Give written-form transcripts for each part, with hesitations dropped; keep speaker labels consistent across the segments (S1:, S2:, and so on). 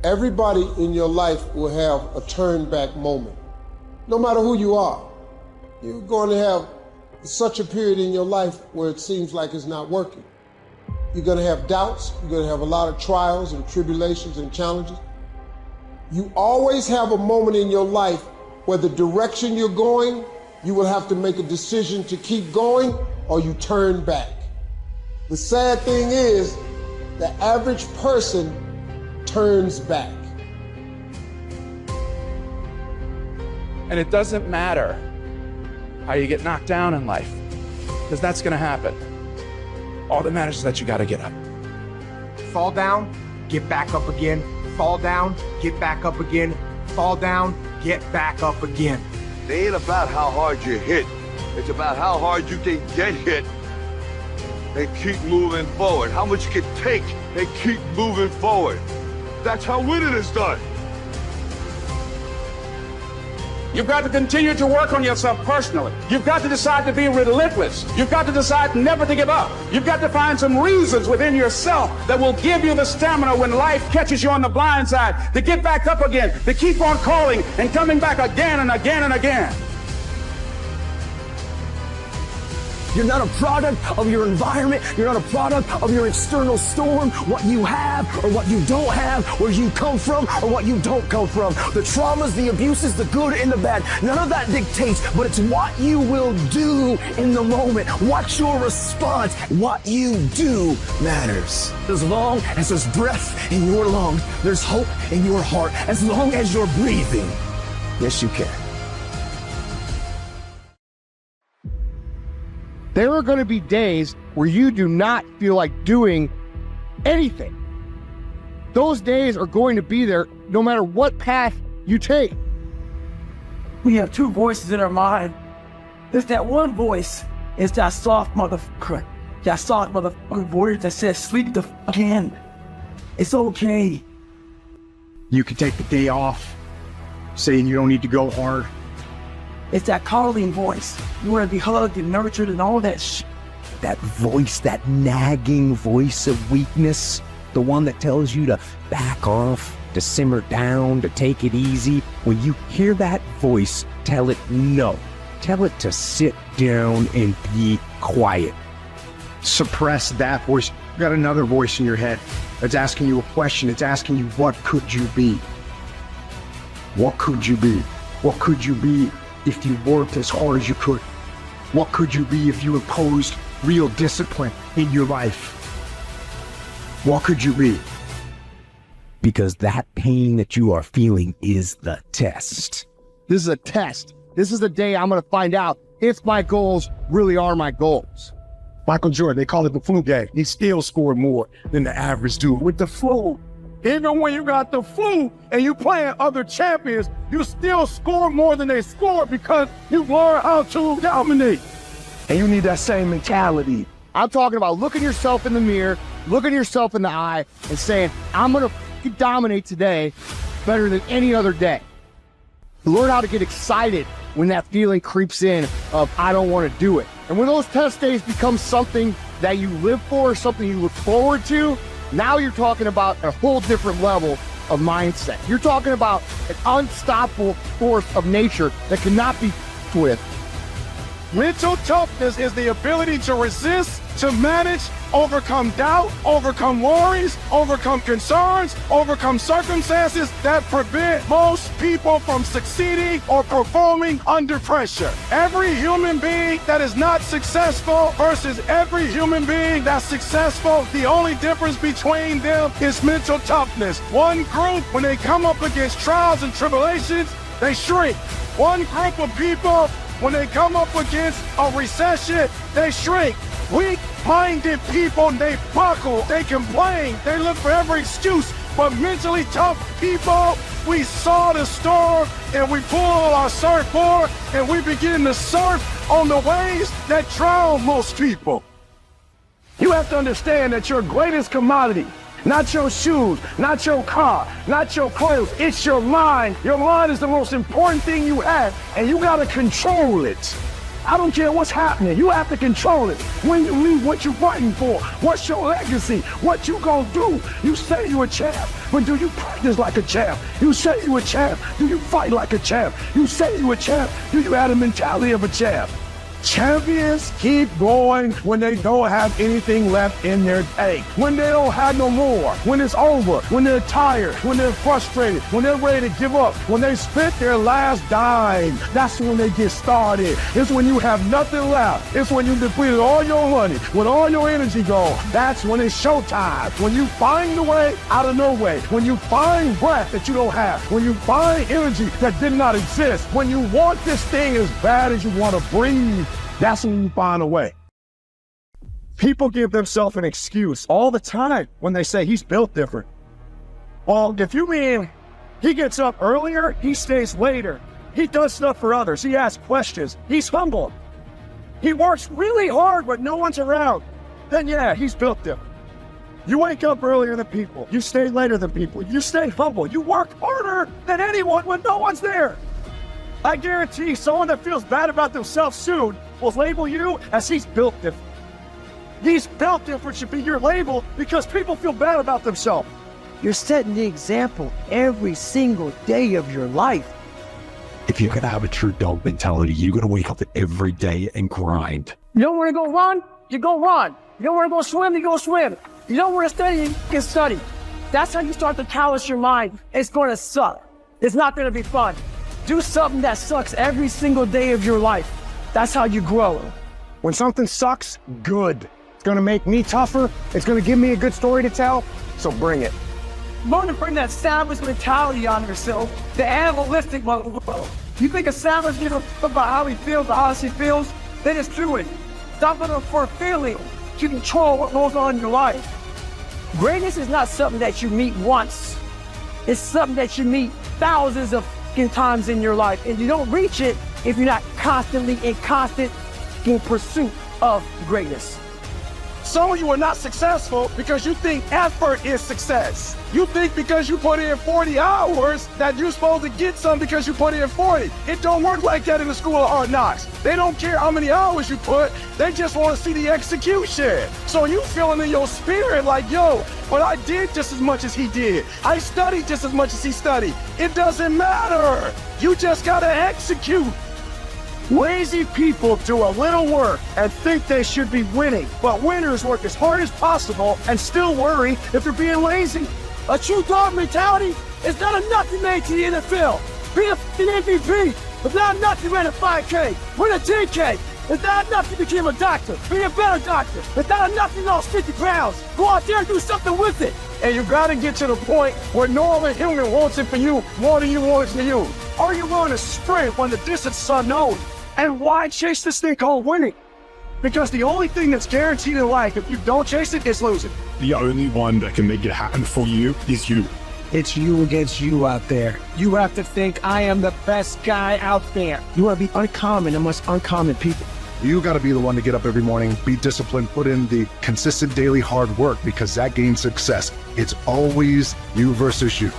S1: Everybody in your life will have a turn back moment. No matter who you are, you're going to have such a period in your life where it seems like it's not working. You're going to have doubts. You're going to have a lot of trials and tribulations and challenges. You always have a moment in your life where the direction you're going, you will have to make a decision to keep going or you turn back. The sad thing is, the average person turns back.
S2: And it doesn't matter how you get knocked down in life, because that's gonna happen. All that matters is that you gotta get up.
S3: Fall down, get back up again. Fall down, get back up again. Fall down, get back up again.
S4: It ain't about how hard you hit. It's about how hard you can get hit and keep moving forward. How much you can take and keep moving forward. That's how winning is done.
S2: You've got to continue to work on yourself personally. You've got to decide to be relentless. You've got to decide never to give up. You've got to find some reasons within yourself that will give you the stamina when life catches you on the blind side to get back up again, to keep on calling and coming back again and again and again.
S5: You're not a product of your environment. You're not a product of your external storm, what you have or what you don't have, where you come from or what you don't come from. The traumas, the abuses, the good and the bad, none of that dictates, but it's what you will do in the moment. What's your response? What you do matters. As long as there's breath in your lungs, there's hope in your heart. As long as you're breathing, yes, you can.
S6: There are going to be days where you do not feel like doing anything. Those days are going to be there no matter what path you take.
S7: We have two voices in our mind. There's that one voice, it's that soft motherfucker. That soft motherfucking voice that says, sleep the fuck in. It's okay.
S3: You can take the day off, saying you don't need to go hard.
S7: It's that calling voice. You want to be hugged and nurtured and all that shit.
S8: That voice, that nagging voice of weakness, the one that tells you to back off, to simmer down, to take it easy. When you hear that voice, tell it no. Tell it to sit down and be quiet.
S3: Suppress that voice. You got another voice in your head that's asking you a question. It's asking you, what could you be? What could you be? What could you be if you worked as hard as you could? What could you be if you imposed real discipline in your life? What could you be?
S8: Because that pain that you are feeling is the test.
S6: This is a test. This is the day I'm going to find out if my goals really are my goals.
S3: Michael Jordan, they call it the flu game. He still scored more than the average dude with the flu. Even when you got the flu and you playing other champions, you still score more than they score because you learn how to dominate. And you need that same mentality.
S6: I'm talking about looking yourself in the mirror, looking yourself in the eye and saying, I'm going to dominate today better than any other day. Learn how to get excited when that feeling creeps in of, I don't want to do it. And when those test days become something that you live for, something you look forward to, now you're talking about a whole different level of mindset. You're talking about an unstoppable force of nature that cannot be with.
S3: Mental toughness is the ability to resist, to manage, overcome doubt, overcome worries, overcome concerns, overcome circumstances that prevent most people from succeeding or performing under pressure. Every human being that is not successful versus every human being that's successful, the only difference between them is mental toughness. One group, when they come up against trials and tribulations, they shrink. One group of people, when they come up against a recession, they shrink. Weak-minded people, they buckle, they complain, they look for every excuse. But mentally tough people, we saw the storm and we pull our surfboard and we begin to surf on the waves that drown most people. You have to understand that your greatest commodity, not your shoes, not your car, not your clothes, it's your mind. Your mind is the most important thing you have, and you gotta control it. I don't care what's happening. You have to control it. When you leave, what you fighting for? What's your legacy? What you gonna do? You say you a champ, but do you practice like a champ? You say you a champ, do you fight like a champ? You say you a champ, do you have the mentality of a champ? Champions keep going when they don't have anything left in their tank. When they don't have no more. When it's over. When they're tired. When they're frustrated. When they're ready to give up. When they spent their last dime. That's when they get started. It's when you have nothing left. It's when you depleted all your money. When all your energy gone. That's when it's showtime. When you find a way out of no way. When you find breath that you don't have. When you find energy that did not exist. When you want this thing as bad as you want to breathe. That's when you find a way. People give themselves an excuse all the time when they say he's built different. Well, if you mean he gets up earlier, he stays later, he does stuff for others, he asks questions, he's humble, he works really hard when no one's around, then yeah, he's built different. You wake up earlier than people, you stay later than people, you stay humble, you work harder than anyone when no one's there. I guarantee someone that feels bad about themselves soon will label you as he's built different. He's built different should be your label because people feel bad about themselves.
S7: You're setting the example every single day of your life.
S8: If you're going to have a true dog mentality, you're going to wake up every day and grind.
S7: You don't want to go run? You go run. You don't want to go swim? You go swim. You don't want to study? You can study. That's how you start to callous your mind. It's going to suck. It's not going to be fun. Do something that sucks every single day of your life. That's how you grow.
S3: When something sucks, good. It's gonna make me tougher. It's gonna give me a good story to tell, so bring it.
S7: Learn to bring that savage mentality on yourself, the animalistic motherfucker. You think a savage gives a fuck about how he feels or how she feels? Then it's true it. Stop looking for a feeling to control what goes on in your life. Greatness is not something that you meet once. It's something that you meet thousands of times in your life, and you don't reach it if you're not constantly in pursuit of greatness.
S3: Some of you are not successful because you think effort is success. You think because you put in 40 hours that you're supposed to get something because you put in 40. It don't work like that in the school of hard knocks. They don't care how many hours you put, they just want to see the execution. So you feeling in your spirit like, yo, but I did just as much as he did. I studied just as much as he studied. It doesn't matter. You just gotta execute. Lazy people do a little work and think they should be winning, but winners work as hard as possible and still worry if they're being lazy. A true dog mentality is not enough to make to the NFL. Be a f***ing MVP. It's not enough to win a 5K. Win a 10K. It's not enough to become a doctor. Be a better doctor. It's not enough to lose 50 pounds. Go out there and do something with it. And you gotta get to the point where no other human wants it for you more than you want it for you. Are you willing to sprint when the distance is unknown? And why chase this thing called winning? Because the only thing that's guaranteed in life, if you don't chase it, is losing.
S9: The only one that can make it happen for you is you.
S6: It's you against you out there. You have to think I am the best guy out there. You want to be uncommon amongst uncommon people.
S9: You got to be the one to get up every morning, be disciplined, put in the consistent daily hard work because that gains success. It's always you versus you.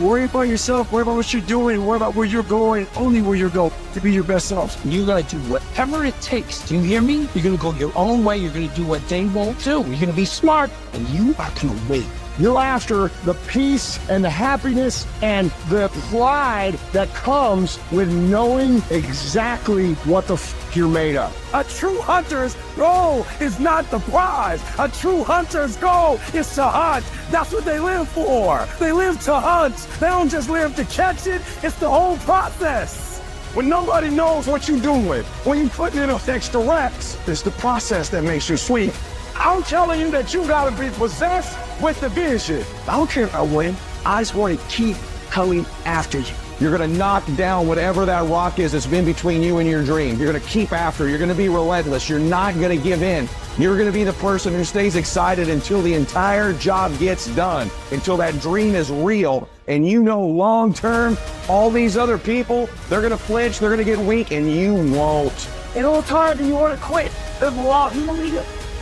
S3: Worry about yourself, worry about what you're doing, worry about where you're going, only where you're going to be your best self.
S10: You're going to do whatever it takes. Do you hear me? You're going to go your own way. You're going to do what they won't do. You're going to be smart, and you are going to win.
S3: You're after the peace and the happiness and the pride that comes with knowing exactly what the f you're made of. A true hunter's goal is not the prize. A true hunter's goal is to hunt. That's what they live for. They live to hunt. They don't just live to catch it. It's the whole process. When nobody knows what you're doing, when you're putting in those extra reps, it's the process that makes you sweet. I'm telling you that you gotta be possessed with the vision.
S6: I don't care if I win. I just want to keep coming after you.
S11: You're gonna knock down whatever that rock is that's been between you and your dream. You're gonna keep after. You're gonna be relentless. You're not gonna give in. You're gonna be the person who stays excited until the entire job gets done, until that dream is real. And you know long term, all these other people, they're gonna flinch, they're gonna get weak, and you won't.
S7: And all the time you want to quit.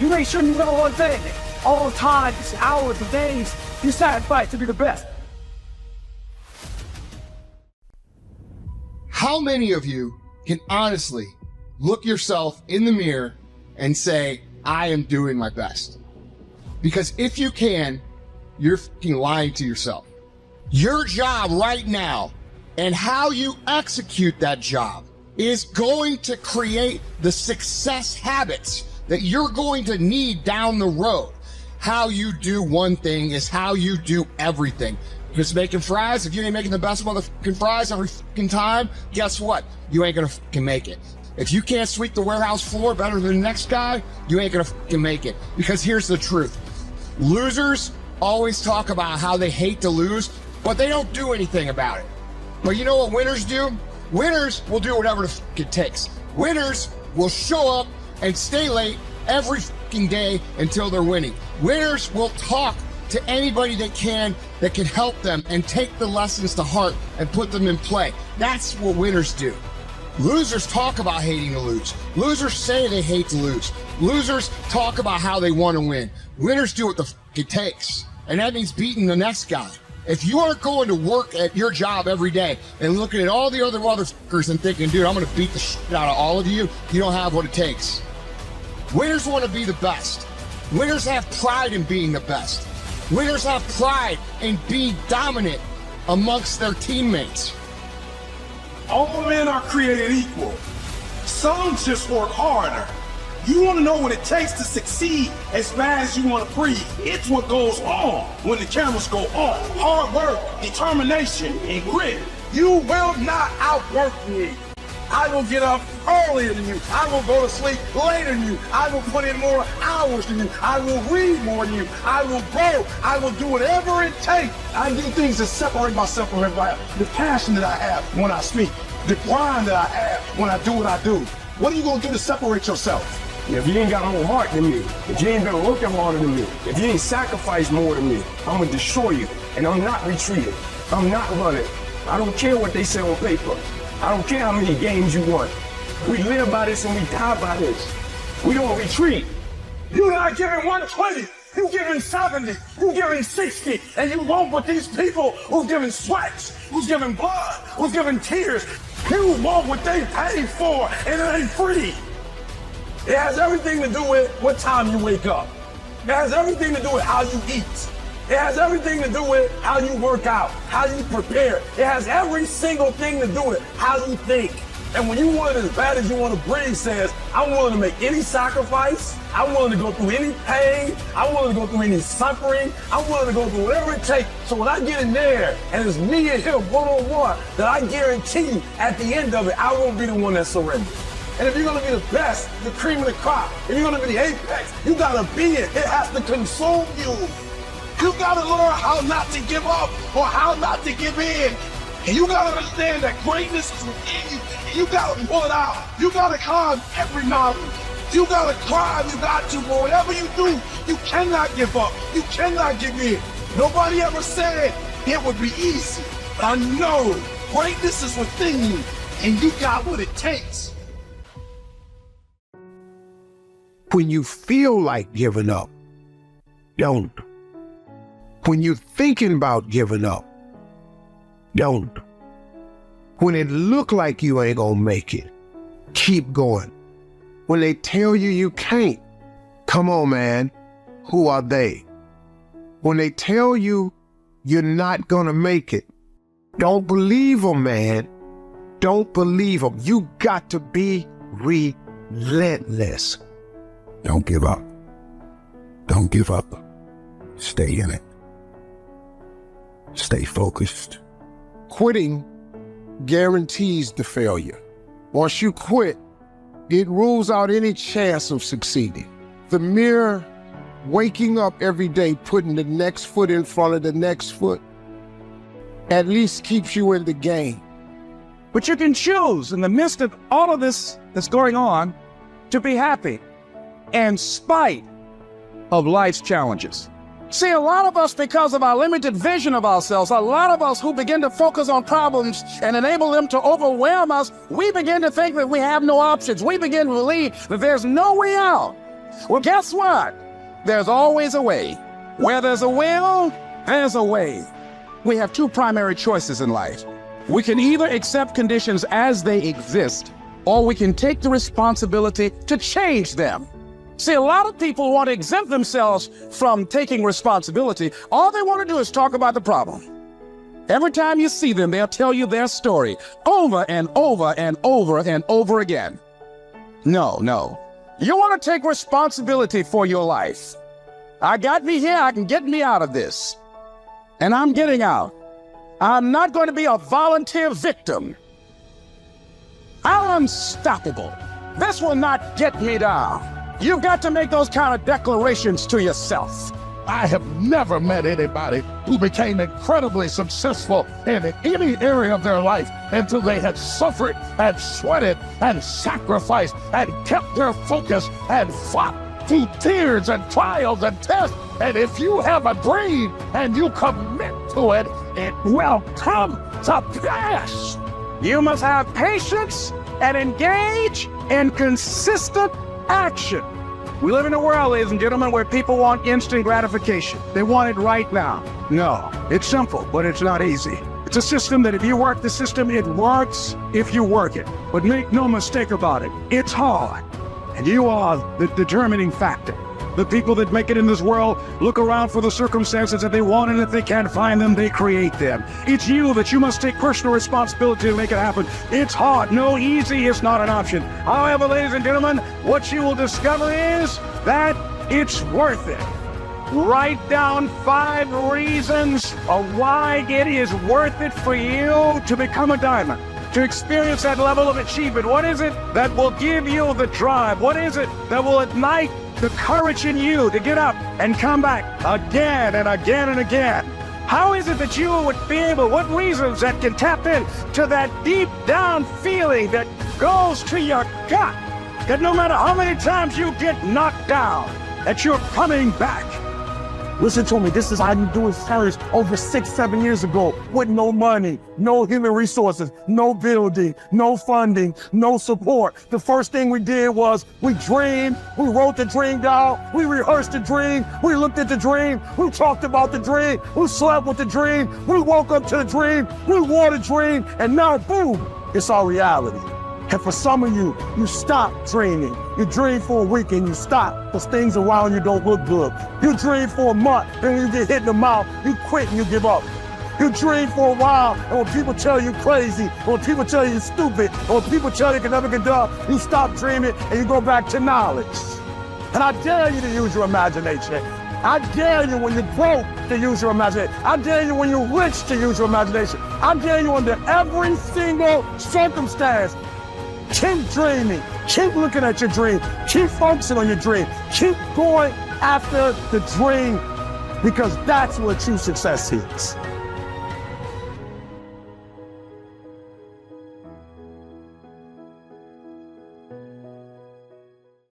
S7: You make sure you know one thing. All the time, it's hours and days, you sacrifice to be the best.
S12: How many of you can honestly
S6: look yourself in the mirror and say, I am doing my best. Because if you can, you're fucking lying to yourself. Your job right now and how you execute that job is going to create the success habits that you're going to need down the road. How you do one thing is how you do everything. If it's making fries, if you ain't making the best motherfucking fries every fucking time, guess what? You ain't gonna fucking make it. If you can't sweep the warehouse floor better than the next guy, you ain't gonna fucking make it. Because here's the truth. Losers always talk about how they hate to lose, but they don't do anything about it. But you know what winners do? Winners will do whatever the fuck it takes. Winners will show up and stay late every fucking day until they're winning. Winners will talk to anybody that can help them and take the lessons to heart and put them in play. That's what winners do. Losers talk about hating to lose. Losers say they hate to lose. Losers talk about how they want to win. Winners do what the fuck it takes. And that means beating the next guy. If you aren't going to work at your job every day and looking at all the other motherfuckers and thinking, dude, I'm going to beat the shit out of all of you, you don't have what it takes. Winners want to be the best. Winners have pride in being the best. Winners have pride in being dominant amongst their teammates.
S3: All men are created equal. Some just work harder. You want to know what it takes to succeed as fast as you want to breathe. It's what goes on when the cameras go on. Hard work, determination, and grit. You will not outwork me. I will get up earlier than you. I will go to sleep later than you. I will put in more hours than you. I will read more than you. I will grow. I will do whatever it takes. I do things to separate myself from everybody. The passion that I have when I speak. The grind that I have when I do what I do. What are you going to do to separate yourself?
S12: If you ain't got more heart than me, if you ain't been working harder than me, if you ain't sacrificed more than me, I'm going to destroy you. And I'm not retreating. I'm not running. I don't care what they say on paper. I don't care how many games you won. We live by this and we die by this. We don't retreat.
S3: You're not giving 120. You're giving 70. You're giving 60. And you won't with these people who's giving sweats, who's giving blood, who's giving tears. You want what they paid for, and it ain't free. It has everything to do with what time you wake up. It has everything to do with how you eat. It has everything to do with how you work out, how you prepare. It has every single thing to do with how you think. And when you want it as bad as you want to breathe, says, I'm willing to make any sacrifice. I'm willing to go through any pain. I'm willing to go through any suffering. I'm willing to go through whatever it takes. So when I get in there and it's me and him one-on-one, that I guarantee you at the end of it, I won't be the one that surrenders. And if you're going to be the best, the cream of the crop, if you're going to be the apex, you got to be it. It has to consume you. You got to learn how not to give up or how not to give in. And you got to understand that greatness is within you. And you got to pull it out. You got to climb every mountain. You got to climb. You got to. But whatever you do, you cannot give up. You cannot give in. Nobody ever said it would be easy. I know greatness is within you. And you got what it takes.
S13: When you feel like giving up, don't. When you're thinking about giving up, don't. When it look like you ain't gonna make it, keep going. When they tell you you can't, come on, man, who are they? When they tell you you're not gonna make it, don't believe them, man. Don't believe them. You got to be relentless.
S9: Don't give up. Don't give up. Stay in it. Stay focused.
S1: Quitting guarantees the failure. Once you quit, it rules out any chance of succeeding. The mere waking up every day, putting the next foot in front of the next foot, at least keeps you in the game.
S2: But you can choose in the midst of all of this that's going on to be happy in spite of life's challenges. See, a lot of us, because of our limited vision of ourselves, a lot of us who begin to focus on problems and enable them to overwhelm us, we begin to think that we have no options. We begin to believe that there's no way out. Well, guess what? There's always a way. Where there's a will, there's a way. We have two primary choices in life. We can either accept conditions as they exist,
S10: or we can take the responsibility to change them. See, a lot of people want to exempt themselves from taking responsibility. All they want to do is talk about the problem. Every time you see them, they'll tell you their story over and over and over and over again. No. You want to take responsibility for your life. I got me here, I can get me out of this. And I'm getting out. I'm not going to be a volunteer victim. I'm unstoppable. This will not get me down. You've got to make those kind of declarations to yourself.
S3: I have never met anybody who became incredibly successful in any area of their life until they had suffered and sweated and sacrificed and kept their focus and fought through tears and trials and tests. And if you have a dream and you commit to it, it will come to pass.
S10: You must have patience and engage in consistent action. We live in a world, ladies and gentlemen, where people want instant gratification. They want it right now. No, it's simple, but it's not easy. It's a system that if you work the system, it works if you work it. But make no mistake about it, it's hard. And you are the determining factor. The people that make it in this world look around for the circumstances that they want, and if they can't find them, they create them. It's you that you must take personal responsibility to make it happen. It's hard. No, easy is not an option. However, ladies and gentlemen, what you will discover is that it's worth it. Write down 5 reasons of why it is worth it for you to become a diamond, to experience that level of achievement. What is it that will give you the drive? What is it that will ignite the courage in you to get up and come back again and again and again? How is it that you would be able, what reasons that can tap in to that deep down feeling that goes to your gut, that no matter how many times you get knocked down, that you're coming back?
S12: Listen to me, this is how you do it first over 6-7 years ago with no money, no human resources, no building, no funding, no support. The first thing we did was we dreamed, we wrote the dream down, we rehearsed the dream, we looked at the dream, we talked about the dream, we slept with the dream, we woke up to the dream, we wore the dream, and now boom, it's our reality. And for some of you, you stop dreaming. You dream for a week and you stop because things around you don't look good. You dream for a month and when you get hit in the mouth, you quit and you give up. You dream for a while and when people tell you crazy, or when people tell you stupid, or when people tell you can never get done, you stop dreaming and you go back to knowledge. And I dare you to use your imagination. I dare you when you're broke to use your imagination. I dare you when you're rich to use your imagination. I dare you under every single circumstance. Keep dreaming, keep looking at your dream, keep focusing on your dream, keep going after the dream, because that's what true success is.